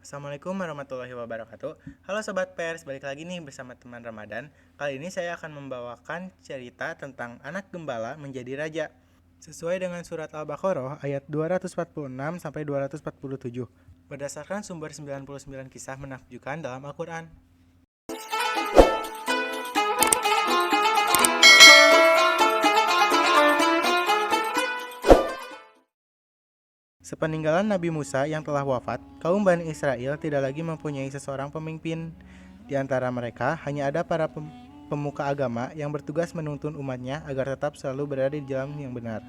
Assalamualaikum warahmatullahi wabarakatuh. Halo Sobat Pers, balik lagi nih bersama teman Ramadan. Kali ini saya akan membawakan cerita tentang anak gembala menjadi raja. Sesuai dengan surat Al-Baqarah ayat 246 sampai 247. Berdasarkan sumber 99 kisah menakjubkan dalam Al-Quran. Sepeninggalan Nabi Musa yang telah wafat, kaum Bani Israel tidak lagi mempunyai seseorang pemimpin. Di antara mereka hanya ada para pemuka agama yang bertugas menuntun umatnya agar tetap selalu berada di jalan yang benar.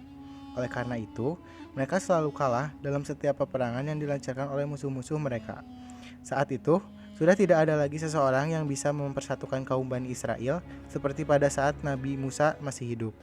Oleh karena itu, mereka selalu kalah dalam setiap peperangan yang dilancarkan oleh musuh-musuh mereka. Saat itu, sudah tidak ada lagi seseorang yang bisa mempersatukan kaum Bani Israel seperti pada saat Nabi Musa masih hidup.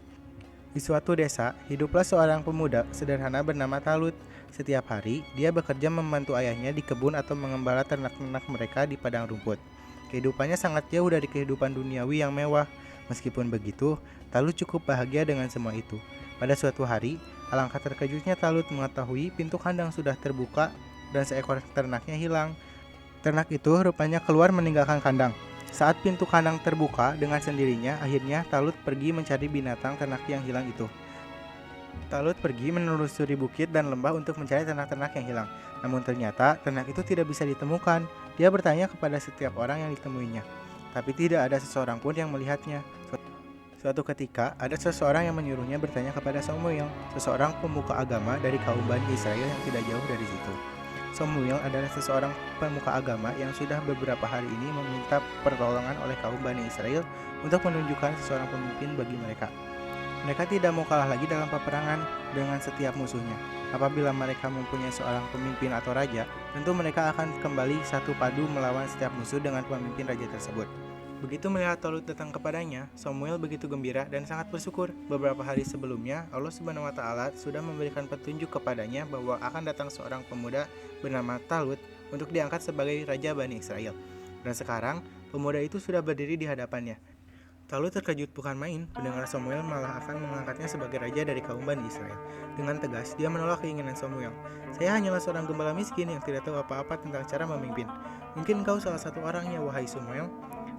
Di suatu desa, hiduplah seorang pemuda sederhana bernama Talut. Setiap hari, dia bekerja membantu ayahnya di kebun atau mengembala ternak-ternak mereka di padang rumput. Kehidupannya sangat jauh dari kehidupan duniawi yang mewah. Meskipun begitu, Talut cukup bahagia dengan semua itu. Pada suatu hari, alangkah terkejutnya Talut mengetahui pintu kandang sudah terbuka dan seekor ternaknya hilang. Ternak itu rupanya keluar meninggalkan kandang. Saat pintu kandang terbuka dengan sendirinya, akhirnya Talut pergi mencari binatang ternak yang hilang itu. Talut pergi menelusuri bukit dan lembah untuk mencari ternak-ternak yang hilang. Namun ternyata ternak itu tidak bisa ditemukan. Dia bertanya kepada setiap orang yang ditemuinya, tapi tidak ada seseorang pun yang melihatnya. Suatu ketika, ada seseorang yang menyuruhnya bertanya kepada Samuel, seseorang pemuka agama dari kaum Bani Israel yang tidak jauh dari situ. Samuel adalah seseorang pemuka agama yang sudah beberapa hari ini meminta pertolongan oleh kaum Bani Israel untuk menunjukkan seseorang pemimpin bagi mereka. Mereka tidak mau kalah lagi dalam peperangan dengan setiap musuhnya. Apabila mereka mempunyai seorang pemimpin atau raja, tentu mereka akan kembali satu padu melawan setiap musuh dengan pemimpin raja tersebut. Begitu melihat Talut datang kepadanya, Samuel begitu gembira dan sangat bersyukur. Beberapa hari sebelumnya, Allah Subhanahu wa Ta'ala sudah memberikan petunjuk kepadanya bahwa akan datang seorang pemuda bernama Talut untuk diangkat sebagai raja Bani Israel. Dan sekarang, pemuda itu sudah berdiri di hadapannya. Talut terkejut bukan main, mendengar Samuel malah akan mengangkatnya sebagai raja dari kaum Bani Israel. Dengan tegas, dia menolak keinginan Samuel. Saya hanyalah seorang gembala miskin yang tidak tahu apa-apa tentang cara memimpin. Mungkin engkau salah satu orangnya, wahai Samuel,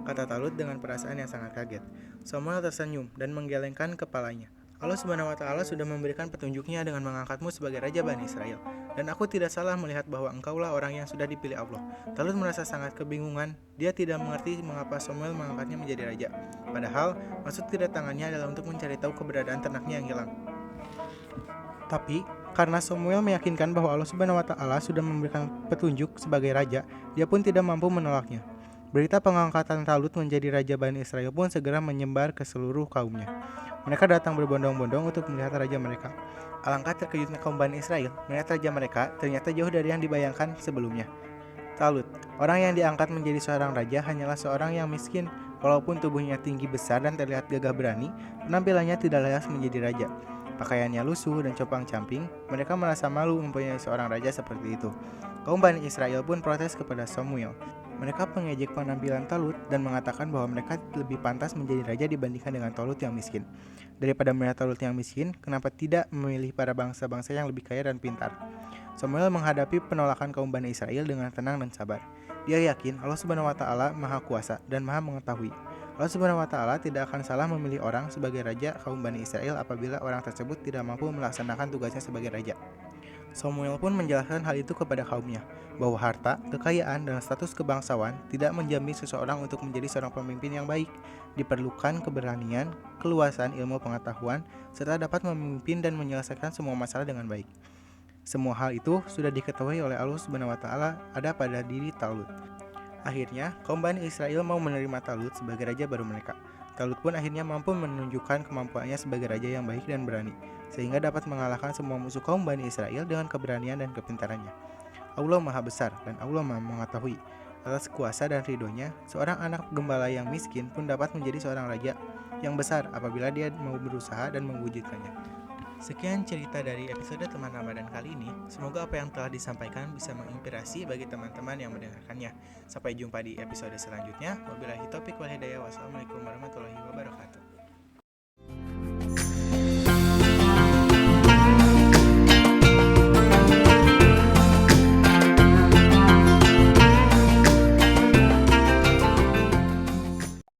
kata Talut dengan perasaan yang sangat kaget. Samuel tersenyum dan menggelengkan kepalanya. Allah Subhanahu wa Ta'ala sudah memberikan petunjuknya dengan mengangkatmu sebagai raja Bani Israel. Dan aku tidak salah melihat bahwa engkaulah orang yang sudah dipilih Allah. Talut merasa sangat kebingungan. Dia tidak mengerti mengapa Samuel mengangkatnya menjadi raja. Padahal, maksud kedatangannya adalah untuk mencari tahu keberadaan ternaknya yang hilang. Tapi, karena Samuel meyakinkan bahwa Allah Subhanahu wa Ta'ala sudah memberikan petunjuk sebagai raja, dia pun tidak mampu menolaknya. Berita pengangkatan Talut menjadi raja Bani Israel pun segera menyebar ke seluruh kaumnya. Mereka datang berbondong-bondong untuk melihat raja mereka. Alangkah terkejutnya kaum Bani Israel melihat raja mereka ternyata jauh dari yang dibayangkan sebelumnya. Talut, orang yang diangkat menjadi seorang raja hanyalah seorang yang miskin. Walaupun tubuhnya tinggi besar dan terlihat gagah berani, penampilannya tidak layak menjadi raja. Pakaiannya lusuh dan compang-camping, mereka merasa malu mempunyai seorang raja seperti itu. Kaum Bani Israel pun protes kepada Samuel. Mereka mengejek penampilan Talut dan mengatakan bahwa mereka lebih pantas menjadi raja dibandingkan dengan Talut yang miskin. Daripada melihat Talut yang miskin, kenapa tidak memilih para bangsa-bangsa yang lebih kaya dan pintar? Samuel menghadapi penolakan kaum Bani Israel dengan tenang dan sabar. Dia yakin Allah Subhanahu wa Ta'ala Maha Kuasa dan Maha Mengetahui. Allah Subhanahu wa Ta'ala tidak akan salah memilih orang sebagai raja kaum Bani Israel apabila orang tersebut tidak mampu melaksanakan tugasnya sebagai raja. Samuel pun menjelaskan hal itu kepada kaumnya, bahwa harta, kekayaan, dan status kebangsawan tidak menjamin seseorang untuk menjadi seorang pemimpin yang baik. Diperlukan keberanian, keluasan ilmu pengetahuan, serta dapat memimpin dan menyelesaikan semua masalah dengan baik. Semua hal itu sudah diketahui oleh Allah Subhanahu wa Ta'ala ada pada diri Talut. Akhirnya, kaum Bani Israel mau menerima Talut sebagai raja baru mereka. Talut pun akhirnya mampu menunjukkan kemampuannya sebagai raja yang baik dan berani, sehingga dapat mengalahkan semua musuh kaum Bani Israel dengan keberanian dan kepintarannya. Allah Maha Besar dan Allah Maha Mengetahui. Atas kuasa dan ridhonya, seorang anak gembala yang miskin pun dapat menjadi seorang raja yang besar apabila dia mau berusaha dan mewujudkannya. Sekian cerita dari episode teman Ramadan kali ini. Semoga apa yang telah disampaikan bisa menginspirasi bagi teman-teman yang mendengarkannya. Sampai jumpa di episode selanjutnya. Wabillahi taufiq wal hidayah. Wassalamualaikum warahmatullahi wabarakatuh.